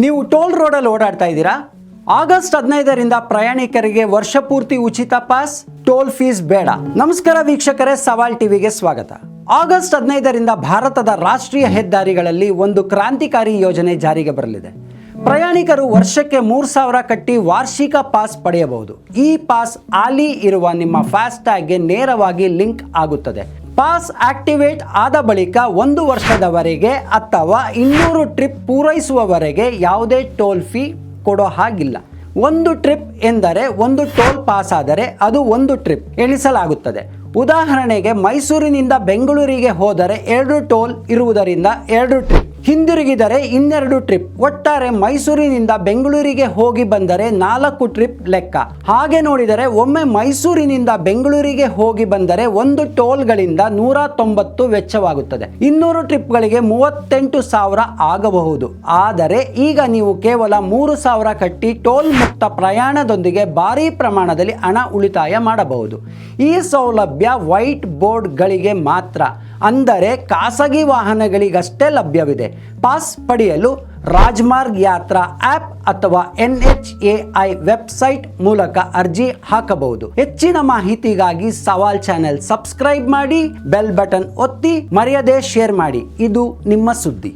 ನೀವು ಟೋಲ್ ರೋಡಲ್ಲಿ ಓಡಾಡ್ತಾ ಇದ್ದೀರಾ? ಆಗಸ್ಟ್ 15ರಿಂದ ಪ್ರಯಾಣಿಕರಿಗೆ ವರ್ಷಪೂರ್ತಿ ಉಚಿತ ಪಾಸ್, ಟೋಲ್ ಫೀಸ್ ಬೇಡ. ನಮಸ್ಕಾರ ವೀಕ್ಷಕರೇ, ಸವಾಲ್ ಟಿವಿಗೆ ಸ್ವಾಗತ. ಆಗಸ್ಟ್ 15ರಿಂದ ಭಾರತದ ರಾಷ್ಟ್ರೀಯ ಹೆದ್ದಾರಿಗಳಲ್ಲಿ ಒಂದು ಕ್ರಾಂತಿಕಾರಿ ಯೋಜನೆ ಜಾರಿಗೆ ಬರಲಿದೆ. ಪ್ರಯಾಣಿಕರು ವರ್ಷಕ್ಕೆ 3,000 ಕಟ್ಟಿ ವಾರ್ಷಿಕ ಪಾಸ್ ಪಡೆಯಬಹುದು. ಈ ಪಾಸ್ ಹಾಲಿ ಇರುವ ನಿಮ್ಮ ಫಾಸ್ಟ್ಯಾಗ್ಗೆ ನೇರವಾಗಿ ಲಿಂಕ್ ಆಗುತ್ತದೆ. ಪಾಸ್ ಆಕ್ಟಿವೇಟ್ ಆದ ಬಳಿಕ 1 ವರ್ಷದವರೆಗೆ ಅಥವಾ 200 ಟ್ರಿಪ್ ಪೂರೈಸುವವರೆಗೆ ಯಾವುದೇ ಟೋಲ್ ಫೀ ಕೊಡೋ ಹಾಗಿಲ್ಲ. 1 ಟ್ರಿಪ್ ಎಂದರೆ 1 ಟೋಲ್ ಪಾಸ್ ಆದರೆ ಅದು 1 ಟ್ರಿಪ್ ಎಣಿಸಲಾಗುತ್ತದೆ. ಉದಾಹರಣೆಗೆ ಮೈಸೂರಿನಿಂದ ಬೆಂಗಳೂರಿಗೆ ಹೋದರೆ 2 ಟೋಲ್ ಇರುವುದರಿಂದ 2 ಟ್ರಿಪ್, ಹಿಂದಿರುಗಿದರೆ 2 ಟ್ರಿಪ್. ಒಟ್ಟಾರೆ ಮೈಸೂರಿನಿಂದ ಬೆಂಗಳೂರಿಗೆ ಹೋಗಿ ಬಂದರೆ 4 ಟ್ರಿಪ್ ಲೆಕ್ಕ. ಹಾಗೆ ನೋಡಿದರೆ ಒಮ್ಮೆ ಮೈಸೂರಿನಿಂದ ಬೆಂಗಳೂರಿಗೆ ಹೋಗಿ ಬಂದರೆ 1 ಟೋಲ್ಗಳಿಂದ 190 ವೆಚ್ಚವಾಗುತ್ತದೆ. 200 ಟ್ರಿಪ್ಗಳಿಗೆ 38,000 ಆಗಬಹುದು. ಆದರೆ ಈಗ ನೀವು ಕೇವಲ 3,000 ಕಟ್ಟಿ ಟೋಲ್ ಮುಕ್ತ ಪ್ರಯಾಣದೊಂದಿಗೆ ಭಾರೀ ಪ್ರಮಾಣದಲ್ಲಿ ಹಣ ಉಳಿತಾಯ ಮಾಡಬಹುದು. ಈ ಸೌಲಭ್ಯ ವೈಟ್ ಬೋರ್ಡ್ಗಳಿಗೆ ಮಾತ್ರ, ಅಂದರೆ ಖಾಸಗಿ ವಾಹನಗಳಿಗಷ್ಟೇ ಲಭ್ಯವಿದೆ. ಪಾಸ್ ಪಡೆಯಲು ರಾಜಮಾರ್ಗ್ ಯಾತ್ರಾ ಆ್ಯಪ್ ಅಥವಾ NHAI ವೆಬ್ಸೈಟ್ ಮೂಲಕ ಅರ್ಜಿ ಹಾಕಬಹುದು. ಹೆಚ್ಚಿನ ಮಾಹಿತಿಗಾಗಿ ಸವಾಲ್ ಚಾನೆಲ್ ಸಬ್ಸ್ಕ್ರೈಬ್ ಮಾಡಿ, ಬೆಲ್ ಬಟನ್ ಒತ್ತಿ, ಮರೆಯದೆ ಶೇರ್ ಮಾಡಿ. ಇದು ನಿಮ್ಮ ಸುದ್ದಿ.